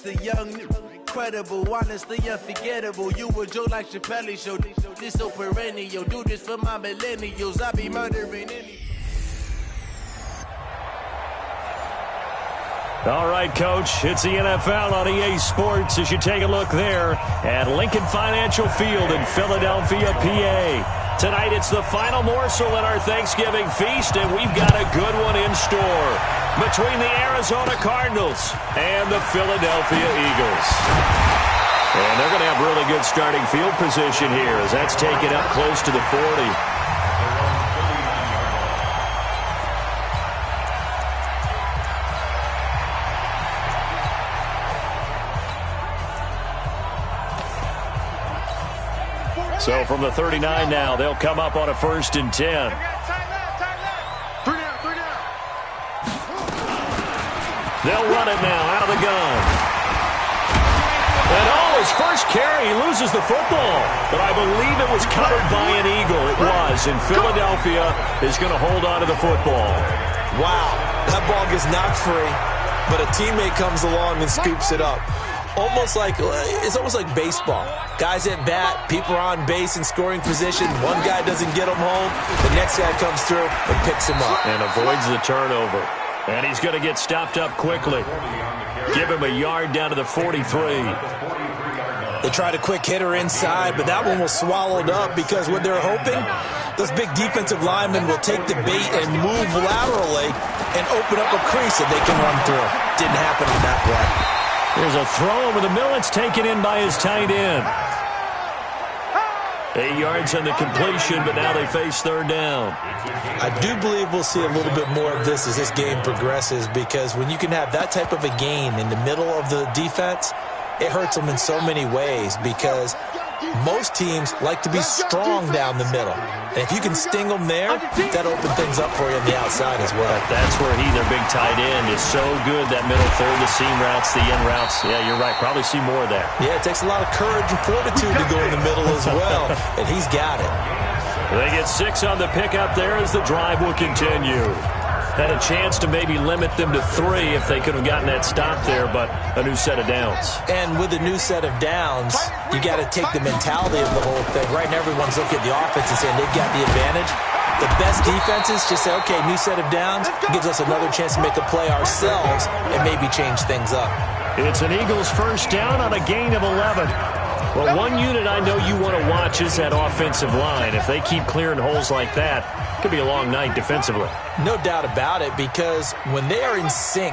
the young, incredible, honestly unforgettable. You a Joe like Chappelle show. This so perennial. Do this for my millennials. I be murdering any. All right, Coach, it's the NFL on EA Sports as you take a look there at Lincoln Financial Field in Philadelphia, PA. Tonight, it's the final morsel in our Thanksgiving feast, and we've got a good one in store between the Arizona Cardinals and the Philadelphia Eagles. And they're going to have really good starting field position here as that's taken up close to the 40. So from the 39 now, they'll come up on a 1st and 10. They'll run it now out of the gun. And his first carry, he loses the football. But I believe it was covered by an Eagle. It was, and Philadelphia is going to hold on to the football. Wow, that ball gets knocked free, but a teammate comes along and scoops it up. It's almost like baseball. Guys at bat, people are on base in scoring position. One guy doesn't get him home. The next guy comes through and picks him up. And avoids the turnover. And he's going to get stopped up quickly. Give him a yard down to the 43. They tried a quick hitter inside, but that one was swallowed up because what they're hoping, those big defensive linemen will take the bait and move laterally and open up a crease that they can run through. Didn't happen on that play. There's a throw over the middle. It's taken in by his tight end. 8 yards on the completion, but now they face 3rd down. I do believe we'll see a little bit more of this as this game progresses, because when you can have that type of a gain in the middle of the defense, it hurts them in so many ways, because most teams like to be strong down the middle. And if you can sting them there, that'll open things up for you on the outside as well. That's where their big tight end, is so good. That middle third, the seam routes, the in routes. Yeah, you're right. Probably see more of that. Yeah, it takes a lot of courage and fortitude to go in the middle as well. And he's got it. They get 6 on the pickup there as the drive will continue. Had a chance to maybe limit them to 3 if they could have gotten that stop there, but a new set of downs. And with a new set of downs, you got to take the mentality of the whole thing. Right now, everyone's looking at the offense and saying they've got the advantage. The best defenses just say, okay, new set of downs, gives us another chance to make a play ourselves and maybe change things up. It's an Eagles 1st down on a gain of 11. Well, one unit I know you want to watch is that offensive line. If they keep clearing holes like that, it could be a long night defensively. No doubt about it, because when they are in sync,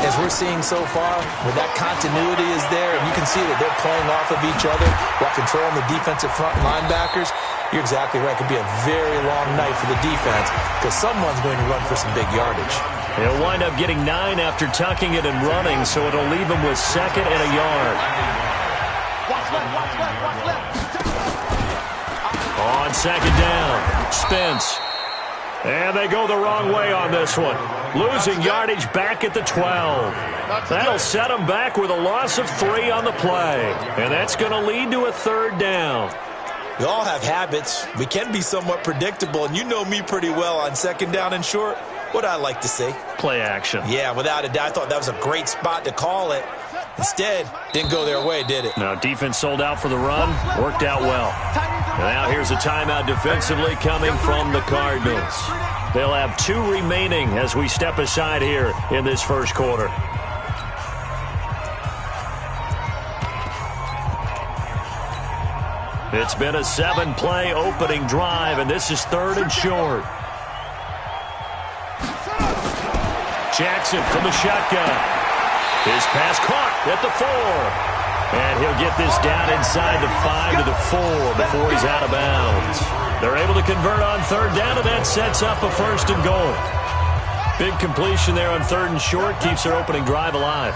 as we're seeing so far, when that continuity is there, and you can see that they're playing off of each other while controlling the defensive front linebackers, you're exactly right. It could be a very long night for the defense, because someone's going to run for some big yardage. He'll wind up getting 9 after tucking it and running, so it'll leave him with 2nd and a yard. On 2nd down, Spence. And they go the wrong way on this one. Losing yardage back at the 12. That'll set them back with a loss of 3 on the play. And that's going to lead to a 3rd down. We all have habits. We can be somewhat predictable, and you know me pretty well on 2nd down and short. What I like to see? Play action. Yeah, without a doubt. I thought that was a great spot to call it. Instead, didn't go their way, did it? Now, defense sold out for the run. Worked out well. And now here's a timeout defensively coming from the Cardinals. They'll have 2 remaining as we step aside here in this 1st quarter. It's been a 7-play opening drive, and this is 3rd and short. Jackson from the shotgun. His pass caught at the 4. And he'll get this down inside the 5 to the 4 before he's out of bounds. They're able to convert on 3rd down, and that sets up a 1st and goal. Big completion there on 3rd and short keeps their opening drive alive.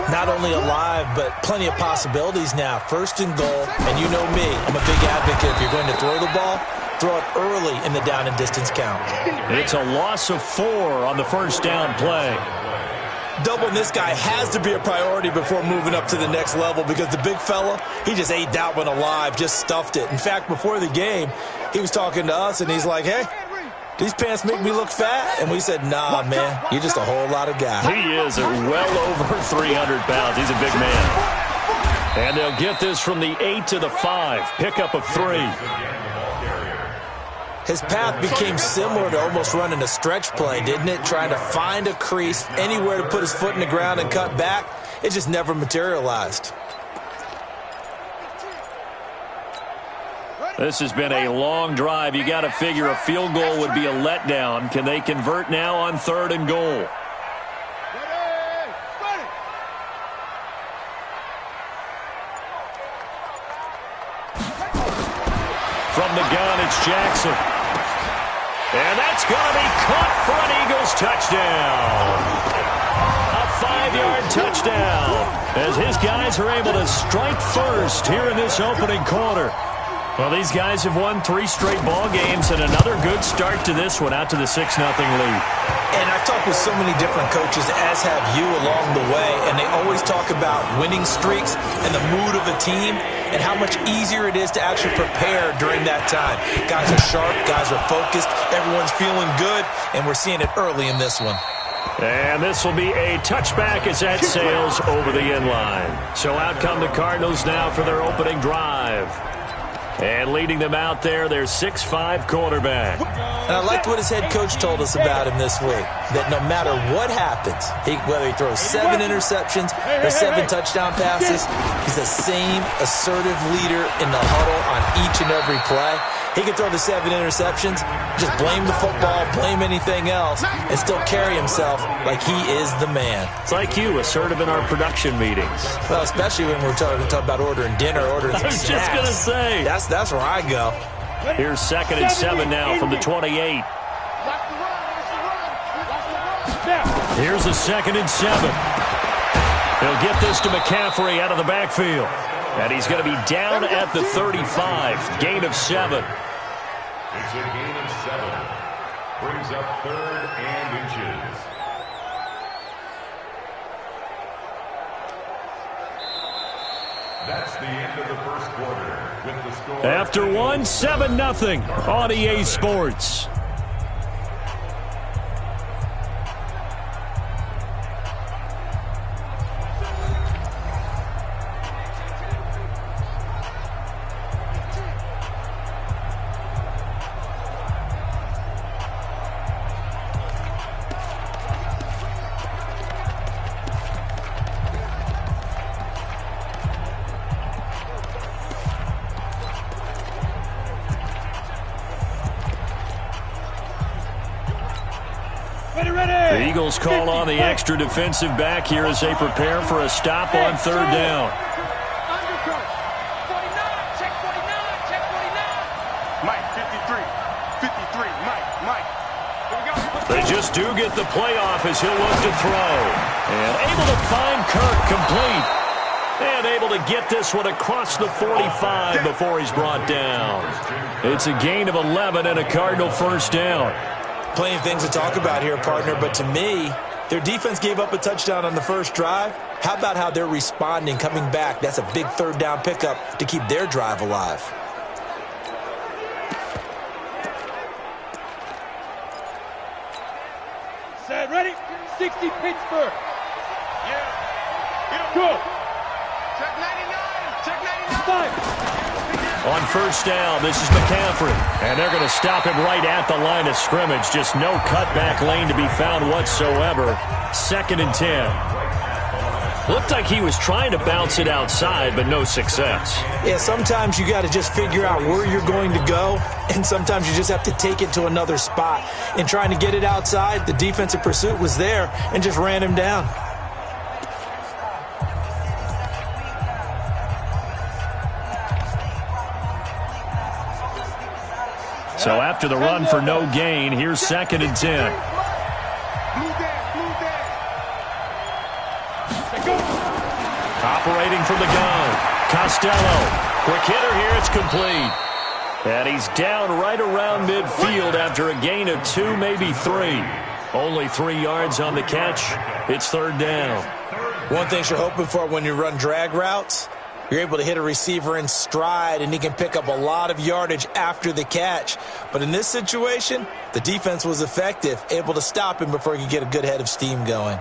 Not only alive, but plenty of possibilities now. 1st and goal, and you know me, I'm a big advocate. If you're going to throw the ball, throw it early in the down and distance count. It's a loss of 4 on the 1st down play. Doubling this guy has to be a priority before moving up to the next level, because the big fella, he just ate that one alive, just stuffed it. In fact, before the game, he was talking to us, and he's like, hey, these pants make me look fat? And we said, nah, man, you're just a whole lot of guy. He is well over 300 pounds. He's a big man. And they'll get this from the 8 to the 5. Pickup of 3. His path became similar to almost running a stretch play, didn't it? Trying to find a crease, anywhere to put his foot in the ground and cut back. It just never materialized. This has been a long drive. You got to figure a field goal would be a letdown. Can they convert now on 3rd and goal? From the gun, it's Jackson. And that's going to be caught for an Eagles touchdown. A 5-yard touchdown as his guys are able to strike first here in this opening quarter. Well, these guys have won 3 straight ball games and another good start to this one out to the 6-0 lead. And I've talked with so many different coaches, as have you, along the way, and they always talk about winning streaks and the mood of a team and how much easier it is to actually prepare during that time. Guys are sharp, guys are focused, everyone's feeling good, and we're seeing it early in this one. And this will be a touchback as that sails over the end line. So out come the Cardinals now for their opening drive. And leading them out there, their 6'5" quarterback. And I liked what his head coach told us about him this week, that no matter what happens, whether he throws 7 interceptions or 7 touchdown passes, he's the same assertive leader in the huddle on each and every play. He can throw the 7 interceptions, just blame the football, blame anything else, and still carry himself like he is the man. It's like you, assertive in our production meetings. Well, especially when we're talking about ordering dinner, ordering some snacks. I was just going to say. That's where I go. Here's 2nd and 7 now from the 28. Here's a 2nd and 7. He'll get this to McCaffrey out of the backfield. And he's going to be down at the 35. Gain of 7. It's a gain of 7. Brings up 3rd and inches. That's the end of the first quarter. With the score after 1, 7-0 on EA Sports. The Eagles call on the extra defensive back here as they prepare for a stop on 3rd down. Mike, 53, Mike. They just do get the playoff as he'll look to throw. And able to find Kirk complete. And able to get this one across the 45 before he's brought down. It's a gain of 11 and a Cardinal first down. Plenty of things to talk about here, partner, but to me, their defense gave up a touchdown on the first drive. How about how they're responding, coming back? That's a big 3rd down pickup to keep their drive alive. Set, ready? 60 Pittsburgh. Yeah. Go. Check 99. Check 99. 5. On first down, this is McCaffrey. And they're going to stop him right at the line of scrimmage. Just no cutback lane to be found whatsoever. 2nd and 10. Looked like he was trying to bounce it outside, but no success. Yeah, sometimes you got to just figure out where you're going to go, and sometimes you just have to take it to another spot. In trying to get it outside, the defensive pursuit was there and just ran him down. So after the run for no gain, here's 2nd and 10. Operating from the gun, Costello. Quick hitter here, it's complete. And he's down right around midfield after a gain of 2, maybe 3. Only 3 yards on the catch. It's 3rd down. One thing you're hoping for when you run drag routes, You're able to hit a receiver in stride, and he can pick up a lot of yardage after the catch. But in this situation, the defense was effective, able to stop him before he could get a good head of steam going.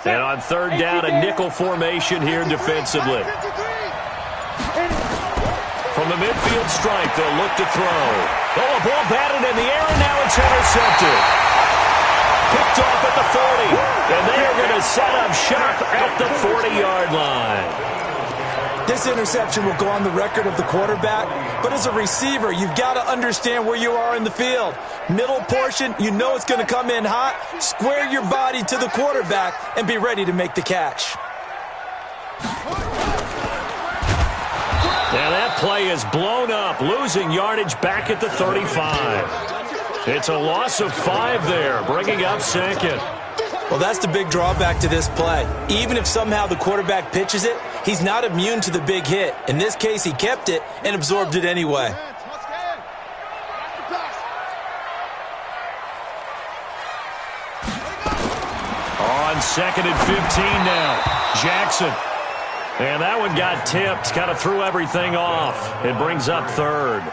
And on third down, a nickel formation here defensively. From the midfield stripe, they'll look to throw. Oh, a ball batted in the air, and now it's intercepted. Picked off at the 40, and they are going to set up shop at the 40-yard line. This interception will go on the record of the quarterback, but as a receiver, you've got to understand where you are in the field. Middle portion, you know it's going to come in hot. Square your body to the quarterback and be ready to make the catch. Now that play is blown up, losing yardage back at the 35. It's a loss of 5 there, bringing up second. Well, that's the big drawback to this play. Even if somehow the quarterback pitches it, he's not immune to the big hit. In this case, he kept it and absorbed it anyway. On second and 15 now, Jackson. And that one got tipped, kind of threw everything off. It brings up third.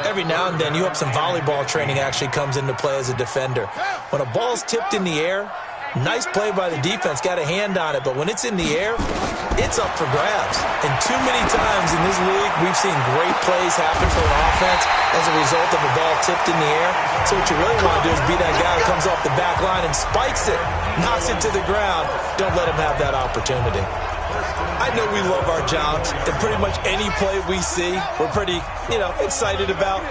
Every now and then, you hope some volleyball training actually comes into play as a defender. When a ball's tipped in the air, nice play by the defense, got a hand on it, but when it's in the air, it's up for grabs. And too many times in this league, we've seen great plays happen for an offense as a result of a ball tipped in the air. So what you really want to do is be that guy who comes off the back line and spikes it, knocks it to the ground. Don't let him have that opportunity. I know we love our jobs, and pretty much any play we see, we're pretty, excited about.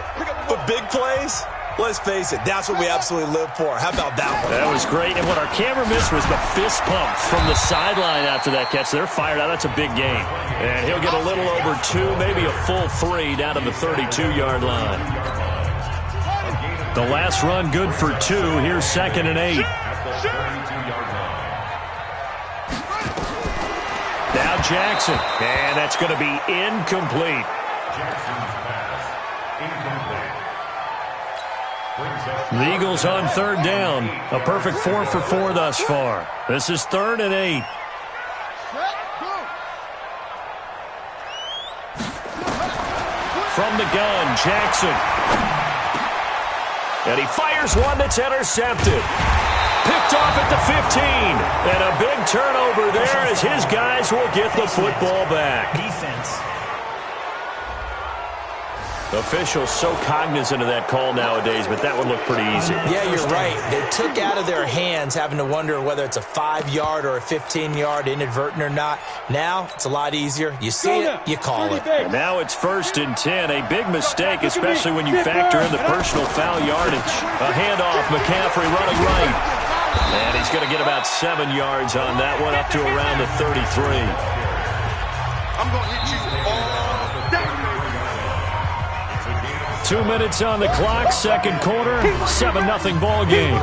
But big plays, let's face it, that's what we absolutely live for. How about that one? That was great, and what our camera missed was the fist pump from the sideline after that catch. They're fired out. That's a big game. And he'll get a little over 2, maybe a full 3 down to the 32-yard line. The last run good for 2. Here's second and 8. Now Jackson, and that's going to be incomplete. The Eagles on third down. A perfect 4 for 4 thus far. This is third and 8. From the gun, Jackson. And he fires one that's intercepted. Picked off at the 15. And a big turnover there as his guys will get the football back. Defense. Officials so cognizant of that call nowadays, but that would look pretty easy. Yeah, you're right. They took out of their hands having to wonder whether it's a 5-yard or a 15-yard, inadvertent or not. Now, it's a lot easier. You see it, you call it. And now it's first and 10. A big mistake, especially when you factor in the personal foul yardage. A handoff, McCaffrey running right. And he's going to get about 7 yards on that one, up to around the 33. I'm going to hit you all day. 2 minutes on the clock, second quarter, 7-0 ball game.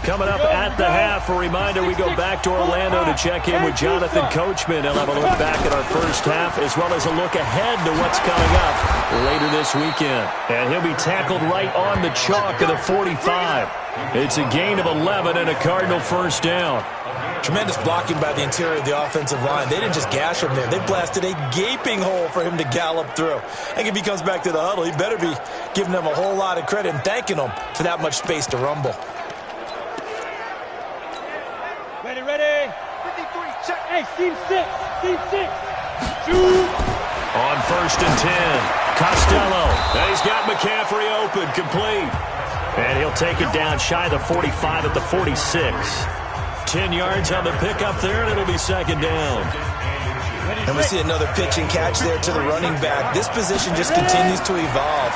Coming up at the half, a reminder, we go back to Orlando to check in with Jonathan Coachman. He'll have a look back at our first half as well as a look ahead to what's coming up later this weekend. And he'll be tackled right on the chalk of the 45. It's a gain of 11 and a Cardinal first down. Tremendous blocking by the interior of the offensive line. They didn't just gash him there. They blasted a gaping hole for him to gallop through. And if he comes back to the huddle, he better be giving them a whole lot of credit and thanking them for that much space to rumble. Ready. 53, check. Hey, team 6. Shoot. On first and 10, Costello. And he's got McCaffrey open, complete. And he'll take it down shy of the 45 at the 46. 10 yards on the pickup there, and it'll be second down. And we see another pitch and catch there to the running back. This position just continues to evolve.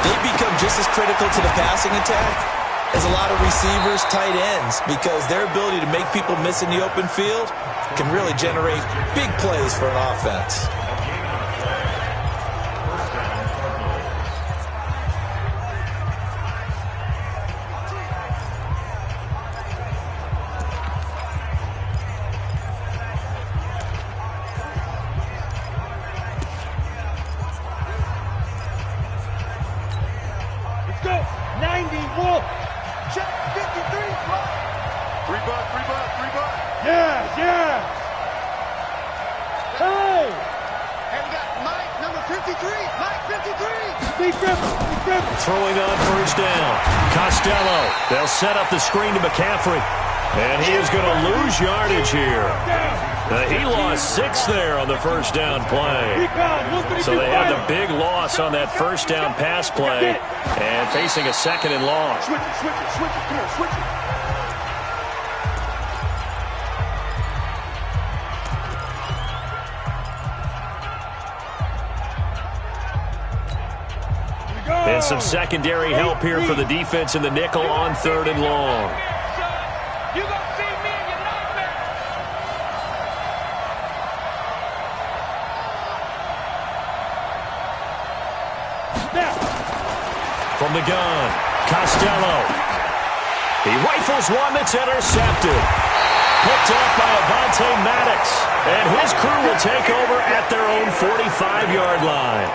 They become just as critical to the passing attack is a lot of receivers, tight ends, because their ability to make people miss in the open field can really generate big plays for an offense. Throwing on first down. Costello. They'll set up the screen to McCaffrey. And he is going to lose yardage here. He lost 6 there on the first down play. So they had the big loss on that first down pass play and facing a second and long. Switch it. Come on, switch it. And some secondary help here for the defense in the nickel on 3rd and long. You gonna see me in your nightmare. From the gun, Costello. He rifles one that's intercepted. Picked off by Avonte Maddox. And his crew will take over at their own 45-yard line.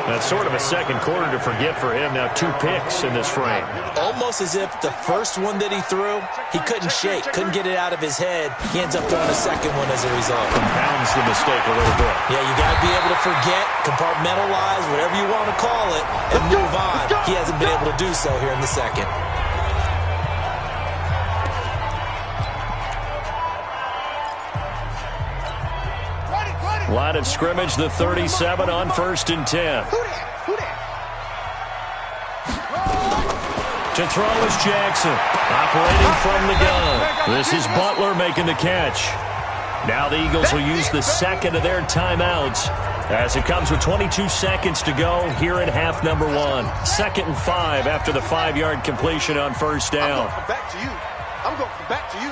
That's sort of a second quarter to forget for him. Now 2 picks in this frame. Almost as if the first one that he threw, he couldn't shake, couldn't get it out of his head. He ends up throwing a second one as a result. Compounds the mistake a little bit. Yeah, you got to be able to forget, compartmentalize, whatever you want to call it, and move on. He hasn't been able to do so here in the second. Line of scrimmage, the 37 on 1st and 10. To throw is Jackson, operating from the gun. This is Butler making the catch. Now the Eagles will use the second of their timeouts as it comes with 22 seconds to go here in half number 1. 2nd and 5 after the 5-yard completion on first down. I'm going back to you.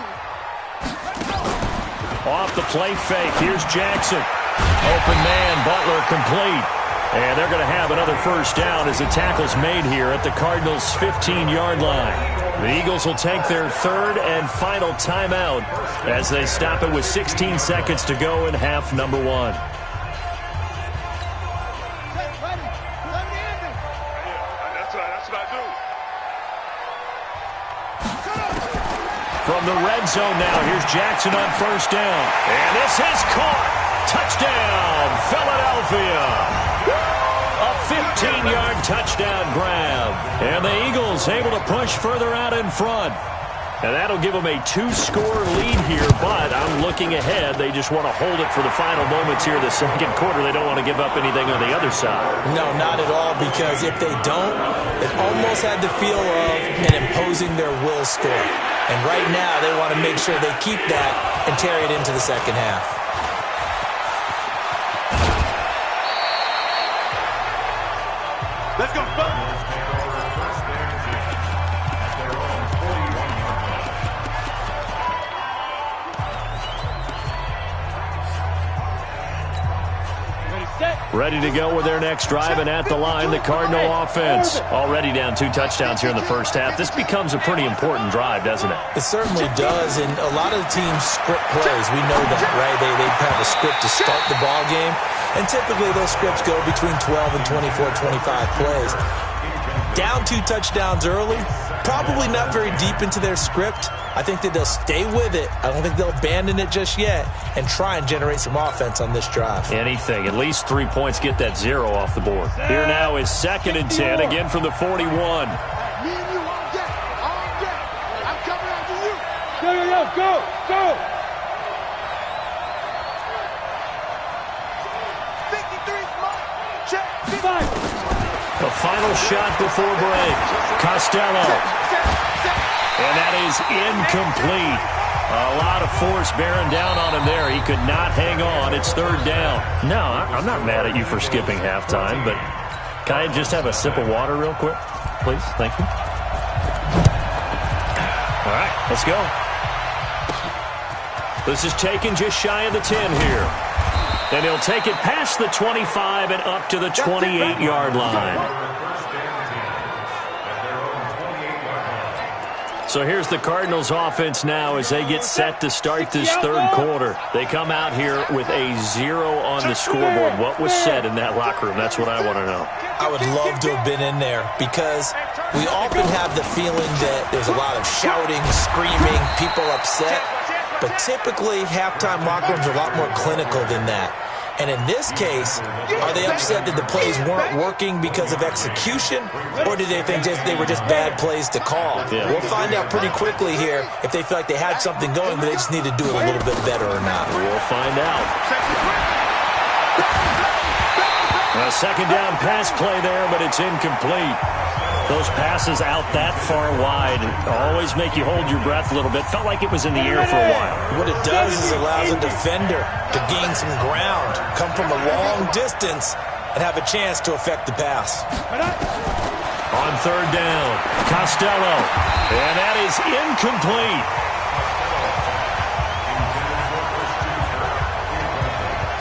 Off the play fake, here's Jackson. Open man, Butler complete. And they're going to have another first down as the tackle's made here at the Cardinals' 15-yard line. The Eagles will take their 3rd and final timeout as they stop it with 16 seconds to go in half number 1. That's what I do. From the red zone now, here's Jackson on first down. And this is caught. Touchdown, Philadelphia. A 15-yard touchdown grab. And the Eagles able to push further out in front. And that'll give them a 2-score lead here, but I'm looking ahead. They just want to hold it for the final moments here of the second quarter. They don't want to give up anything on the other side. No, not at all, because if they don't, it almost had the feel of an imposing their will score. And right now, they want to make sure they keep that and carry it into the second half. Let's go, Ready to go with their next drive, and at the line, the Cardinal offense. Already down 2 touchdowns here in the first half. This becomes a pretty important drive, doesn't it? It certainly does, and a lot of the teams script plays. We know that, right? They have a script to start the ball game, and typically those scripts go between 12 and 24, 25 plays. Down 2 touchdowns early, probably not very deep into their script. I think that they'll stay with it. I don't think they'll abandon it just yet and try and generate some offense on this drive. Anything. At least 3 points. Get that 0 off the board. Here now is 2nd and 10, again from the 41. Me and you all day. I'm coming after you. Go. 53 smart. Check. 5. The final shot before break. Costello. And that is incomplete. A lot of force bearing down on him there. He could not hang on. It's 3rd down. No, I'm not mad at you for skipping halftime, but can I just have a sip of water real quick? Please? Thank you. right, let's go. This is taken just shy of the 10 here. And he'll take it past the 25 and up to the 28-yard line. So here's the Cardinals offense now as they get set to start this third quarter. They come out here with a 0 on the scoreboard. What was said in that locker room? That's what I want to know. I would love to have been in there because we often have the feeling that there's a lot of shouting, screaming, people upset. But typically, halftime locker rooms are a lot more clinical than that. And in this case, are they upset that the plays weren't working because of execution, or do they think they were just bad plays to call? Yeah. We'll find out pretty quickly here if they feel like they had something going, but they just need to do it a little bit better or not. We'll find out. A second down pass play there, but it's incomplete. Those passes out that far wide always make you hold your breath a little bit. Felt like it was in the air for a while. What it does is allows a defender to gain some ground, come from a long distance, and have a chance to affect the pass. On third down, Costello, and that is incomplete.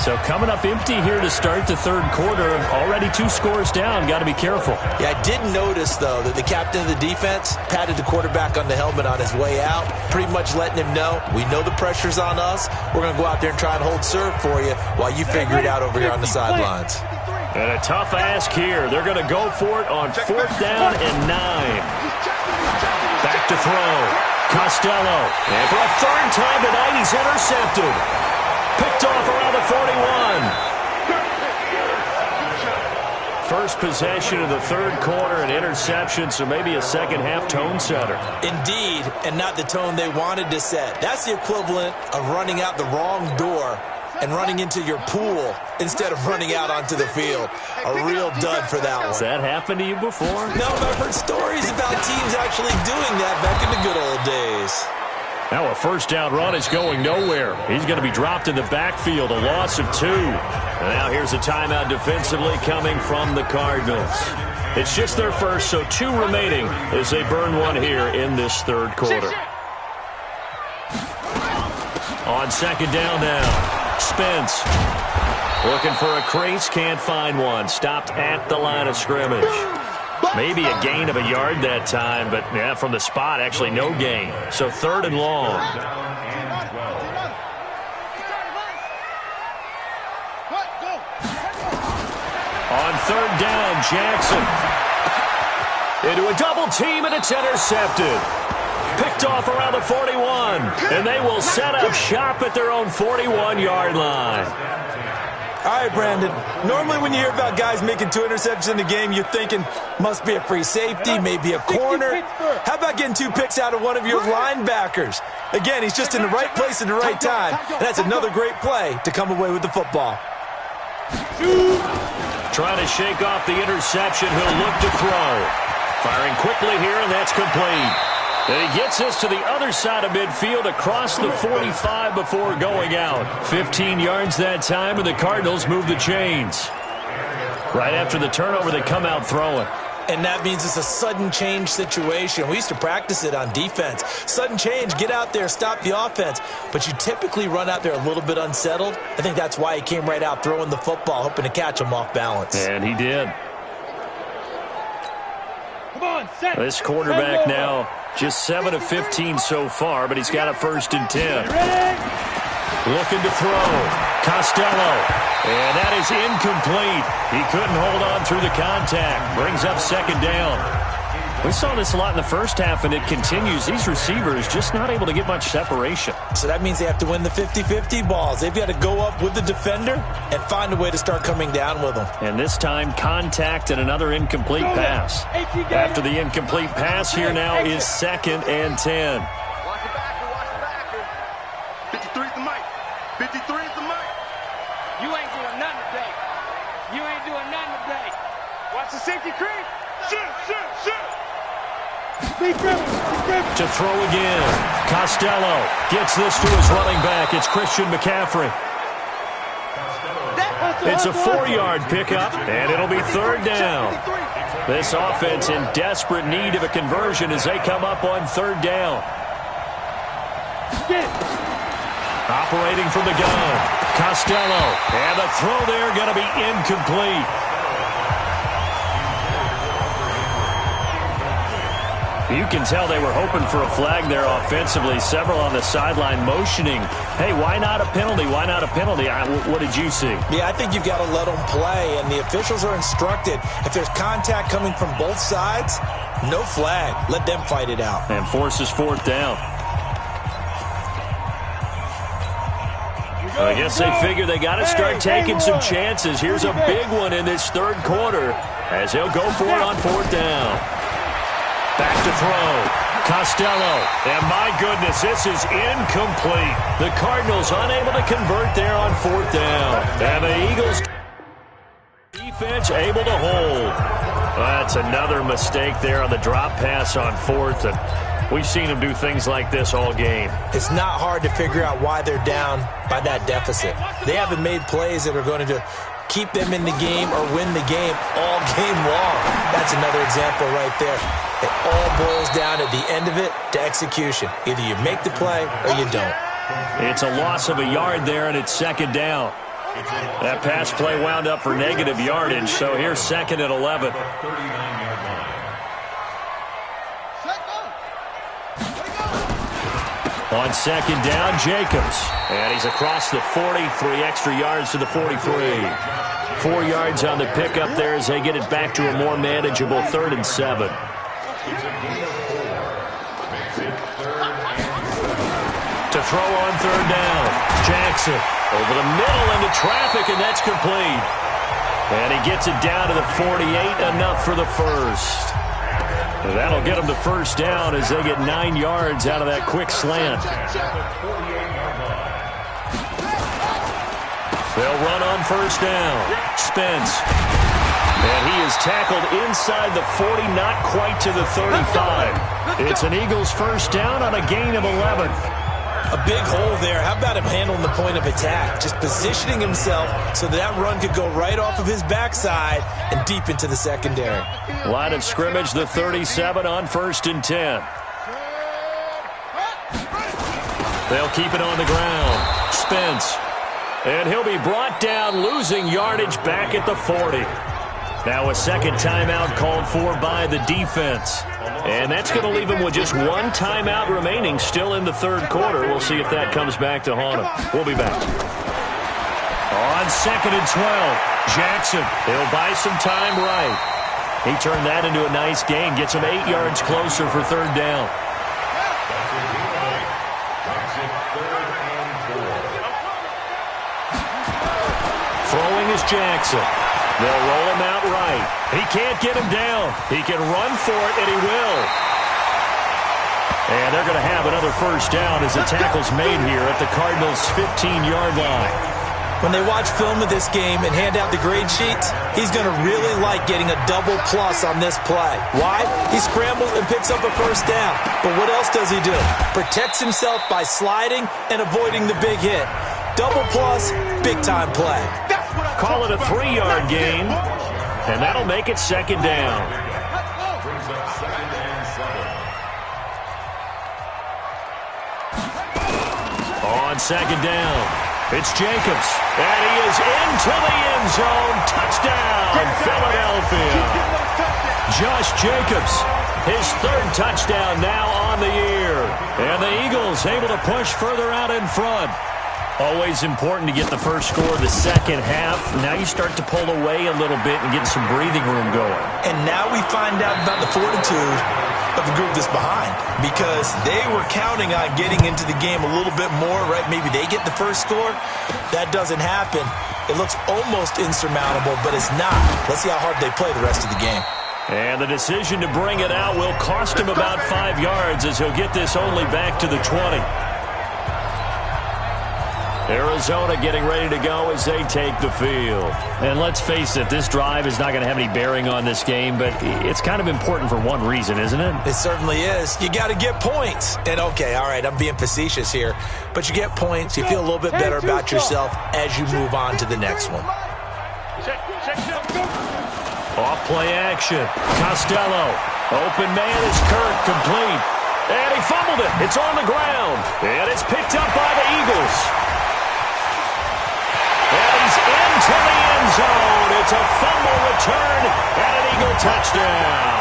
So coming up empty here to start the third quarter. Already 2 scores down. Got to be careful. Yeah, I did notice, though, that the captain of the defense patted the quarterback on the helmet on his way out, pretty much letting him know, we know the pressure's on us. We're going to go out there and try and hold serve for you while you figure it out over here on the sidelines. And a tough ask here. They're going to go for it on 4th down and 9. Back to throw. Costello. And for a third time tonight, he's intercepted. Picked off around the 41. First possession of the third quarter, an interception, so maybe a second-half tone setter. Indeed, and not the tone they wanted to set. That's the equivalent of running out the wrong door and running into your pool instead of running out onto the field. A real dud for that one. Has that happened to you before? No, but I've heard stories about teams actually doing that back in the good old days. Now a first down run is going nowhere. He's going to be dropped in the backfield, a loss of 2. And now here's a timeout defensively coming from the Cardinals. It's just their first, so 2 remaining as they burn one here in this third quarter. On second down now, Spence looking for a crease, can't find one. Stopped at the line of scrimmage. Maybe a gain of a yard that time, but yeah, from the spot, actually no gain. So 3rd and long. On 3rd down, Jackson. Into a double team, and it's intercepted. Picked off around the 41, and they will set up shop at their own 41-yard line. All right, Brandon. Normally when you hear about guys making 2 interceptions in a game, you're thinking, must be a free safety, maybe a corner. How about getting 2 picks out of one of your linebackers? Again, he's just in the right place at the right time, and that's another great play to come away with the football. Trying to shake off the interception. He'll look to throw. Firing quickly here, and that's complete. And he gets us to the other side of midfield across the 45 before going out. 15 yards that time, and the Cardinals move the chains. Right after the turnover, they come out throwing. And that means it's a sudden change situation. We used to practice it on defense. Sudden change, get out there, stop the offense. But you typically run out there a little bit unsettled. I think that's why he came right out throwing the football, hoping to catch him off balance. And he did. This quarterback now just 7 of 15 so far, but he's got a 1st and 10. Looking to throw. Costello. And that is incomplete. He couldn't hold on through the contact. Brings up 2nd down. We saw this a lot in the first half, and it continues. These receivers just not able to get much separation. So that means they have to win the 50-50 balls. They've got to go up with the defender and find a way to start coming down with them. And this time, contact and another incomplete pass. After the incomplete pass, here now is 2nd and 10. Watch the backer. 53 is the mic. 53 is the mic. You ain't doing nothing today. You ain't doing nothing today. Watch the safety creep. Shoot. To throw again. Costello gets this to his running back. It's Christian McCaffrey. It's a 4-yard pickup, and it'll be 3rd down. This offense in desperate need of a conversion as they come up on 3rd down. Operating from the gun, Costello. And the throw there going to be incomplete. You can tell they were hoping for a flag there offensively. Several on the sideline motioning, hey, why not a penalty? Why not a penalty? What did you see? Yeah, I think you've got to let them play, and the officials are instructed. If there's contact coming from both sides, no flag. Let them fight it out. And forces fourth down. I guess they figure they got to start taking some chances. Here's a big one in this third quarter as he'll go for it on fourth down. Back to throw. Costello. And my goodness, this is incomplete. The Cardinals unable to convert there on fourth down. And the Eagles defense able to hold. That's another mistake there on the drop pass on fourth. And we've seen them do things like this all game. It's not hard to figure out why they're down by that deficit. They haven't made plays that are going to keep them in the game or win the game all game long. That's another example right there. It all boils down at the end of it to execution. Either you make the play or you don't. It's a loss of a yard there, and it's second down. That pass play wound up for negative yardage, so here's second and 11. On second down, Jacobs. And he's across the 40, 3 extra yards to the 43. 4 yards on the pickup there as they get it back to a more manageable 3rd and 7. To throw on third down, Jackson over the middle into traffic, and that's complete. And he gets it down to the 48, enough for the first. And that'll get them to first down as they get 9 yards out of that quick slant. They'll run on first down. Spence. And he is tackled inside the 40, not quite to the 35. It's an Eagles first down on a gain of 11. A big hole there. How about him handling the point of attack? Just positioning himself so that run could go right off of his backside and deep into the secondary. Line of scrimmage, the 37 on 1st and 10. They'll keep it on the ground. Spence. And he'll be brought down, losing yardage back at the 40. Now a second timeout called for by the defense. And that's going to leave him with just 1 timeout remaining still in the third quarter. We'll see if that comes back to haunt him. We'll be back. On second and 12, Jackson. He'll buy some time right. He turned that into a nice gain. Gets him 8 yards closer for third down. Throwing is Jackson. They'll roll him out right. He can't get him down. He can run for it, and he will. And they're going to have another first down as the tackle's made here at the Cardinals' 15-yard line. When they watch film of this game and hand out the grade sheets, he's going to really like getting a double plus on this play. Why? He scrambles and picks up a first down. But what else does he do? Protects himself by sliding and avoiding the big hit. Double plus, big-time play. Call it a 3-yard gain, and that'll make it second down. On second down, it's Jacobs, and he is into the end zone. Touchdown, Philadelphia. Josh Jacobs, his 3rd touchdown now on the year. And the Eagles able to push further out in front. Always important to get the first score of the second half. Now you start to pull away a little bit and get some breathing room going. And now we find out about the fortitude of the group that's behind, because they were counting on getting into the game a little bit more, right? Maybe they get the first score. That doesn't happen. It looks almost insurmountable, but it's not. Let's see how hard they play the rest of the game. And the decision to bring it out will cost him about 5 yards as he'll get this only back to the 20. Arizona getting ready to go as they take the field. And let's face it, this drive is not going to have any bearing on this game, but it's kind of important for one reason, isn't it? It certainly is. You got to get points. And okay, all right, I'm being facetious here, but you get points, you feel a little bit better about yourself as you move on to the next one. Off play action. Costello. Open man is Kirk, complete. And he fumbled it. It's on the ground. And it's picked up by the Eagles. And he's into the end zone. It's a fumble return and an Eagle touchdown.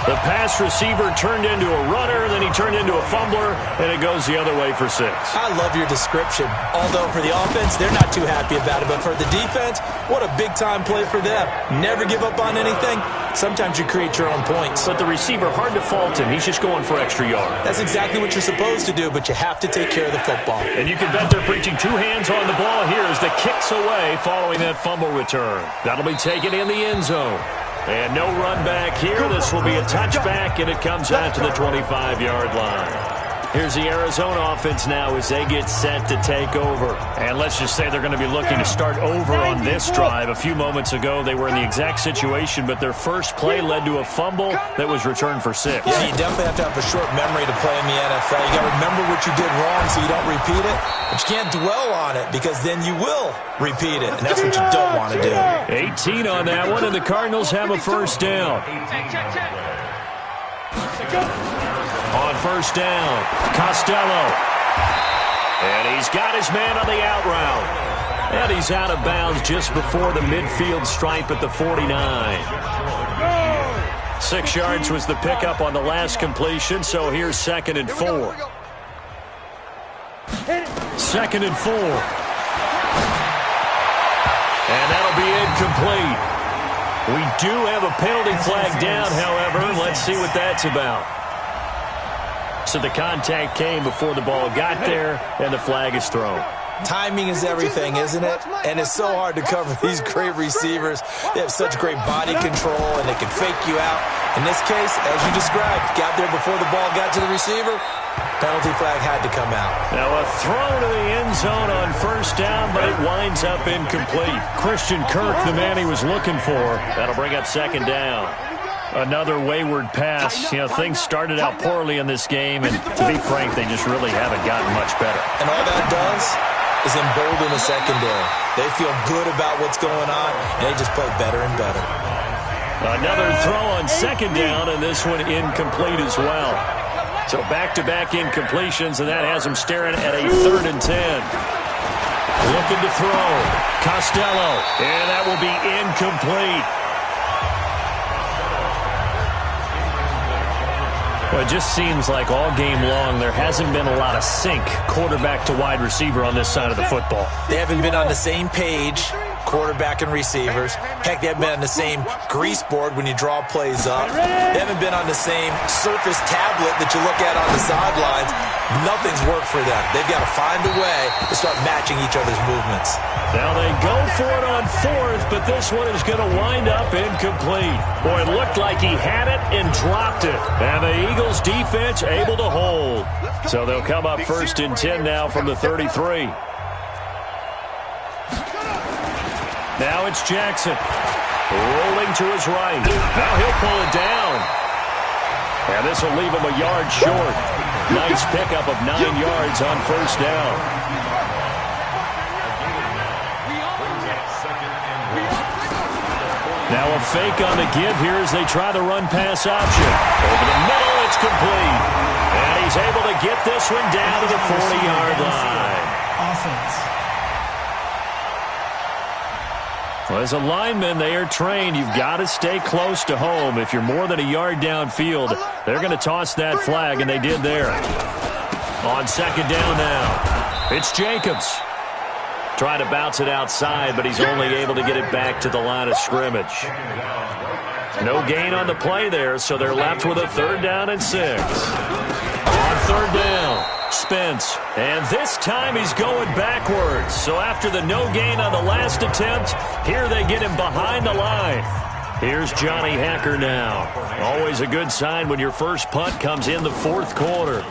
The pass receiver turned into a runner, then he turned into a fumbler, and it goes the other way for 6. I love your description. Although for the offense, they're not too happy about it. But for the defense, what a big-time play for them. Never give up on anything. Sometimes you create your own points. But the receiver, hard to fault him. He's just going for extra yard. That's exactly what you're supposed to do, but you have to take care of the football. And you can bet they're preaching 2 hands on the ball here as the kick's away following that fumble return. That'll be taken in the end zone. And no run back here. This will be a touchback, and it comes out to the 25-yard line. Here's the Arizona offense now as they get set to take over. And let's just say they're going to be looking to start over on this drive. A few moments ago, they were in the exact situation, but their first play led to a fumble that was returned for 6. Yeah, you definitely have to have a short memory to play in the NFL. You got to remember what you did wrong so you don't repeat it. But you can't dwell on it because then you will repeat it, and that's what you don't want to do. 18 on that one, and the Cardinals have a first down. On first down, Costello. And he's got his man on the out route. And he's out of bounds just before the midfield stripe at the 49. 6 yards was the pickup on the last completion, so here's 2nd and 4. 2nd and 4. And that'll be incomplete. We do have a penalty flag down, however. Let's see what that's about. So the contact came before the ball got there, and the flag is thrown. Timing is everything, isn't it? And it's so hard to cover these great receivers. They have such great body control, and they can fake you out. In this case, as you described, got there before the ball got to the receiver. Penalty flag had to come out. Now a throw to the end zone on first down, but it winds up incomplete. Christian Kirk, the man he was looking for. That'll bring up 2nd down. Another wayward pass. You know, things started out poorly in this game, and to be frank, they just really haven't gotten much better. And all that does is embolden the secondary. They feel good about what's going on, and they just play better and better. Another throw on 2nd down, and this one incomplete as well. So back-to-back incompletions, and that has them staring at a 3rd and 10. Looking to throw. Costello, and that will be incomplete. Well, it just seems like all game long there hasn't been a lot of sync quarterback to wide receiver on this side of the football. They haven't been on the same page, quarterback and receivers. Heck, they haven't been on the same grease board when you draw plays up. They haven't been on the same surface tablet that you look at on the sidelines. Nothing's worked for them. They've got to find a way to start matching each other's movements. Now they go for it on 4th, but this one is going to wind up incomplete. Boy, it looked like he had it and dropped it. And the Eagles defense able to hold. So they'll come up 1st and 10 now from the 33. Now it's Jackson. Rolling to his right. Now he'll pull it down. And this will leave him a yard short. Nice pickup of 9 yards on first down. Now a fake on the give here as they try the run-pass option. Over the middle, it's complete. And he's able to get this one down to the 40-yard line. Offense. Well, as a lineman, they are trained. You've got to stay close to home. If you're more than a yard downfield, they're going to toss that flag, and they did there. On 2nd down now, it's Jacobs. Trying to bounce it outside, but he's only able to get it back to the line of scrimmage. No gain on the play there, so they're left with a 3rd down and 6. On 3rd down, Spence. And this time he's going backwards. So after the no gain on the last attempt, here they get him behind the line. Here's Johnny Hacker now. Always a good sign when your first punt comes in the 4th quarter.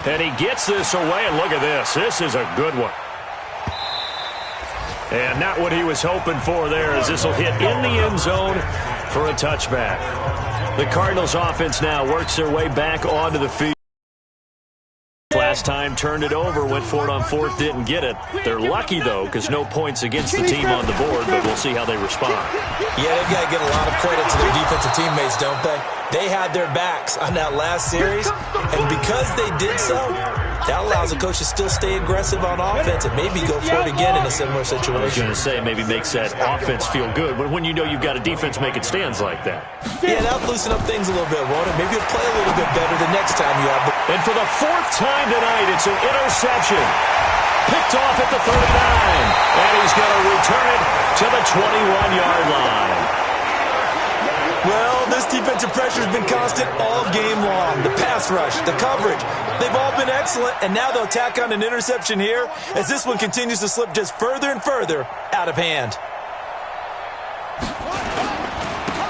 And he gets this away, and look at this. This is a good one. And not what he was hoping for there, as this will hit in the end zone for a touchback. The Cardinals offense now works their way back onto the field. Last time turned it over, went for it on fourth, didn't get it. They're lucky, though, because no points against the team on the board, but we'll see how they respond. Yeah, they've got to give a lot of credit to their defensive teammates, don't they? They had their backs on that last series, and because they did so, that allows the coach to still stay aggressive on offense and maybe go for it again in a similar situation. I was going to say, maybe makes that offense feel good, but when you know you've got a defense making stands like that. Yeah, that'll loosen up things a little bit, won't it? Maybe you'll play a little bit better the next time you have. And for the fourth time tonight, it's an interception. Picked off at the 39, and he's going to return it to the 21-yard line. Well, this defensive pressure has been constant all game long. The pass rush, the coverage, they've all been excellent, and now they'll tack on an interception here as this one continues to slip just further and further out of hand.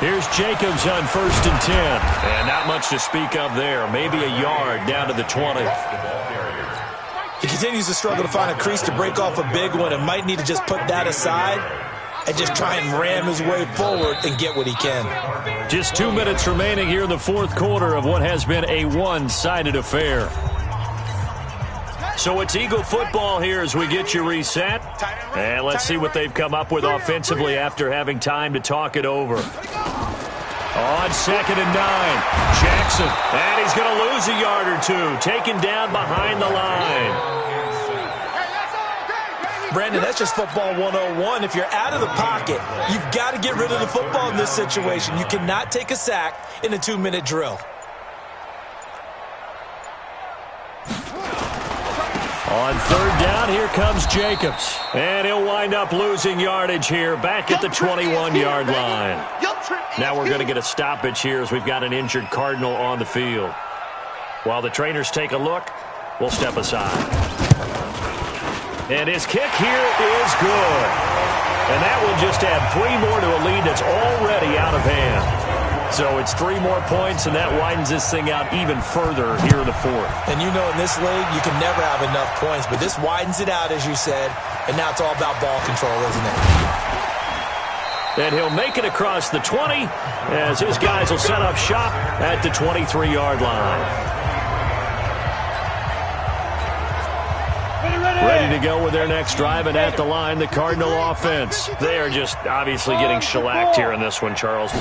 Here's Jacobs on 1st and 10. And not much to speak of there. Maybe a yard down to the 20. He continues to struggle to find a crease to break off a big one and might need to just put that aside and just try and ram his way forward and get what he can. Just 2 minutes remaining here in the fourth quarter of what has been a one-sided affair. So it's Eagle football here as we get you reset. And let's see what they've come up with offensively after having time to talk it over. On 2nd and 9, Jackson. And he's going to lose a yard or two. Taken down behind the line. Brandon, that's just football 101. If you're out of the pocket, you've got to get rid of the football in this situation. You cannot take a sack in a 2-minute drill. On 3rd down, here comes Jacobs. And he'll wind up losing yardage here back at the 21-yard line. Now we're going to get a stoppage here as we've got an injured Cardinal on the field. While the trainers take a look, we'll step aside. And his kick here is good. And that will just add 3 more to a lead that's already out of hand. So it's 3 more points, and that widens this thing out even further here in the fourth. And you know in this league, you can never have enough points, but this widens it out, as you said, and now it's all about ball control, isn't it? And he'll make it across the 20 as his guys will set up shop at the 23-yard line. Ready to go with their next drive, and at the line, the Cardinal offense. They are just obviously getting shellacked here in this one, Charles.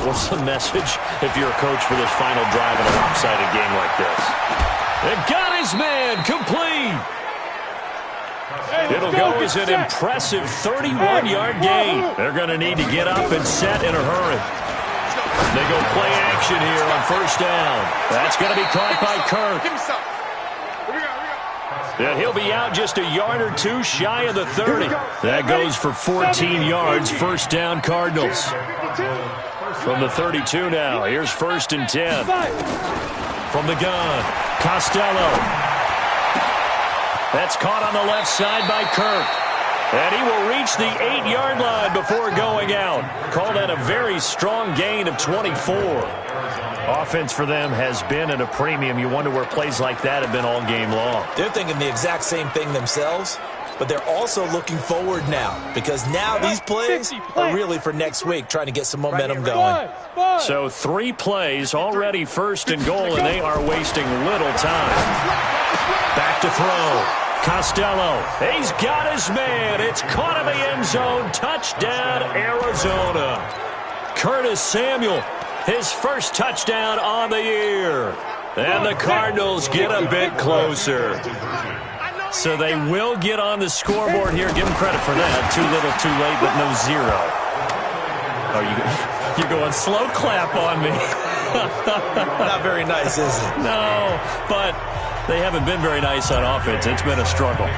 What's the message if you're a coach for this final drive in a lopsided game like this? And got his man complete. It'll go as an impressive 31-yard gain. They're going to need to get up and set in a hurry. They go play action here on 1st down. That's going to be caught by Kirk. And he'll be out just a yard or 2 shy of the 30. That goes for 14 yards, 1st down Cardinals. From the 32 now, here's 1st and 10. From the gun, Costello. That's caught on the left side by Kirk. And he will reach the 8-yard line before going out. Call that a very strong gain of 24. Offense for them has been at a premium. You wonder where plays like that have been all game long. They're thinking the exact same thing themselves, but they're also looking forward now because now these plays are really for next week, trying to get some momentum going. So 3 plays, already 1st and goal, and they are wasting little time. Back to throw. Costello, he's got his man. It's caught in the end zone. Touchdown, Arizona. Curtis Samuel, his first touchdown on the year. And the Cardinals get a bit closer. So they will get on the scoreboard here. Give them credit for that. Too little, too late, but no 0. Oh, you're going slow clap on me. Not very nice, is it? No, but they haven't been very nice on offense. It's been a struggle.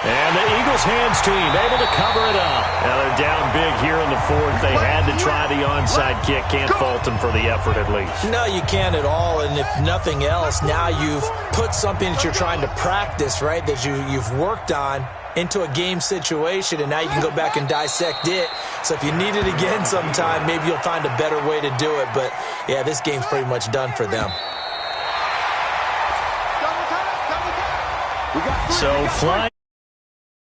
And the Eagles hands team able to cover it up. Now they're down big here in the fourth. They had to try the onside kick. Can't fault them for the effort at least. No, you can't at all. And if nothing else, now you've put something that you're trying to practice, right, that you've worked on into a game situation, and now you can go back and dissect it. So if you need it again sometime, maybe you'll find a better way to do it. But, yeah, this game's pretty much done for them. So flying.